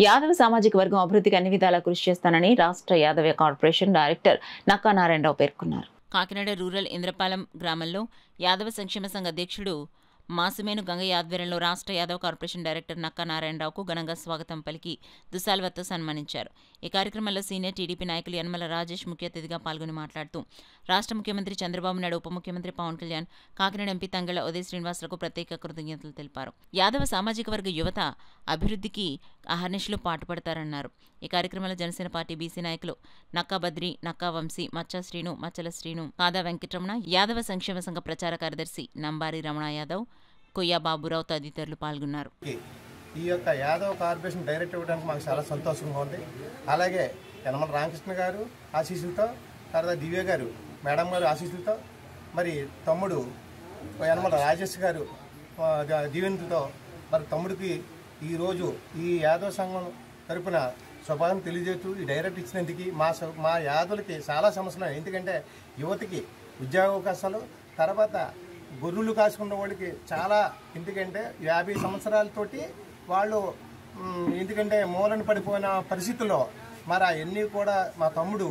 యాదవ సామాజిక వర్గం అభివృద్ధికి అన్ని విధాలా కృషి చేస్తానని రాష్ట్ర యాదవ కార్పొరేషన్ డైరెక్టర్ నక్కా నారాయణరావు పేర్కొన్నారు. కాకినాడ రూరల్ ఇంద్రపాలెం గ్రామంలో యాదవ సంక్షేమ సంఘ అధ్యక్షుడు మాసుమేను గంగయ్య ఆధ్వర్యంలో రాష్ట్ర యాదవ కార్పొరేషన్ డైరెక్టర్ నక్కా నారాయణరావుకు ఘనంగా స్వాగతం పలికి దుశాల్వతో సన్మానించారు. ఈ కార్యక్రమంలో సీనియర్ టీడీపీ నాయకులు యనమల రాజేష్ ముఖ్య అతిథిగా పాల్గొని మాట్లాడుతూ రాష్ట్ర ముఖ్యమంత్రి చంద్రబాబు నాయుడు, ఉప ముఖ్యమంత్రి పవన్ కళ్యాణ్, కాకినాడ ఎంపీ తంగళ్ల ఉదయ్ శ్రీనివాసులకు ప్రత్యేక కృతజ్ఞతలు తెలిపారు. యాదవ సామాజిక వర్గ యువత అభివృద్ధికి అహర్నిశలు పాటుపడతారన్నారు. ఈ కార్యక్రమంలో జనసేన పార్టీ బీసీ నాయకులు నక్కా బద్రి, నక్కా వంశీ, మచ్చా శ్రీను, మచ్చల శ్రీను, కాదా వెంకటరమణ, యాదవ సంక్షేమ సంఘ ప్రచార కార్యదర్శి నంబారి రమణ యాదవ్, కొయ్య బాబురావు తదితరులు పాల్గొన్నారు. ఈ యొక్క యాదవ్ కార్పొరేషన్ డైరెక్టర్ ఇవ్వడానికి మాకు చాలా సంతోషంగా ఉంది. అలాగే యనమల రామకృష్ణ గారు ఆశీస్సులతో, తర్వాత దివ్య గారు మేడం గారు ఆశీస్సులతో, మరి తమ్ముడు యనమల రాజేష్ గారు దీవెనతో మరి తమ్ముడికి ఈరోజు ఈ యాదవ సంఘం తరపున శుభాకాంక్షలు తెలియజేస్తూ ఈ డైరెక్ట్ ఇచ్చినందుకు మా యాదవులకి చాలా సమస్యలు. ఎందుకంటే యువతకి ఉద్యోగ అవకాశాలు, తర్వాత గొర్రెలు కాసుకున్న వాళ్ళకి చాలా, ఎందుకంటే 50 సంవత్సరాలతోటి వాళ్ళు ఎందుకంటే మూలన పడిపోయిన పరిస్థితుల్లో మరి అవన్నీ కూడా మా తమ్ముడు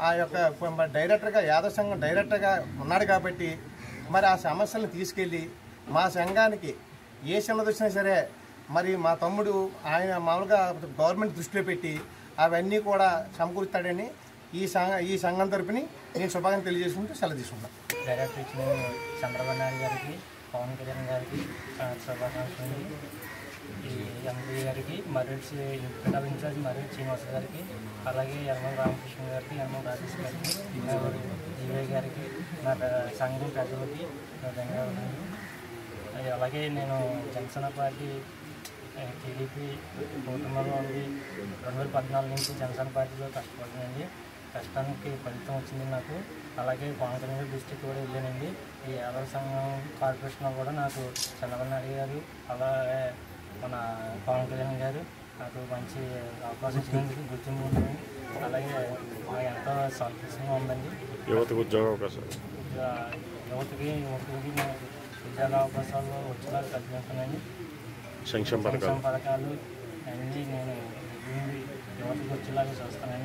ఆ యొక్క డైరెక్టర్గా యాదవ సంఘం డైరెక్టర్గా ఉన్నాడు కాబట్టి మరి ఆ సమస్యలను తీసుకెళ్ళి మా సంఘానికి ఏ చిన్నది వచ్చినా సరే మరి మా తమ్ముడు ఆయన మామూలుగా గవర్నమెంట్ దృష్టిలో పెట్టి అవన్నీ కూడా సమకూరుస్తాడని ఈ సంఘం తరపుని నేను శుభాకాంక్షలు తెలియజేసుకుంటూ సెలవు తీసుకుంటాను. డైరెక్టర్ ఇచ్చిన చంద్రబాబు నాయుడు గారికి, పవన్ కళ్యాణ్ గారికి శుభాకాంక్షలు. ఈ ఎంపీ గారికి, మర్రెడ్డి ఇంటర్ ఇన్ఛార్జ్ మర్రెడ్డి శ్రీనివాస్ గారికి, అలాగే యనమల రామకృష్ణ గారికి, యనమల రాజేష్ గారికి, జీవయ్య గారికి, నా సంఘం ప్రజలకి ధన్యవాదాలు. అలాగే నేను జనసేన పార్టీ టీడీపీ కుటుంబంలో ఉండి 2014 నుంచి జనసేన పార్టీలో కష్టపడుతుందండి. కష్టానికి ఫలితం వచ్చింది నాకు. అలాగే పవన్ కళ్యాణ్ డిస్ట్రిక్ట్ కూడా వెళ్ళానండి. ఈ యాదవ సంఘం కార్పొరేషన్లో కూడా నాకు చంద్రబాబు నాయుడు గారు, అలాగే మన పవన్ కళ్యాణ్ గారు నాకు మంచి అవకాశం ఇచ్చినందుకు గుర్తింపు ఉంటుంది. అలాగే నాకు ఎంతో సంతోషంగా ఉందండి. యువతకు ఉద్యోగ అవకాశాలు, యువతకి ఉద్యోగ అవకాశాలు వచ్చేలా కల్పిస్తున్నాను. సంక్షేమ పథకాలు అన్నీ నేను యువతకు వచ్చేలాగా చూస్తానని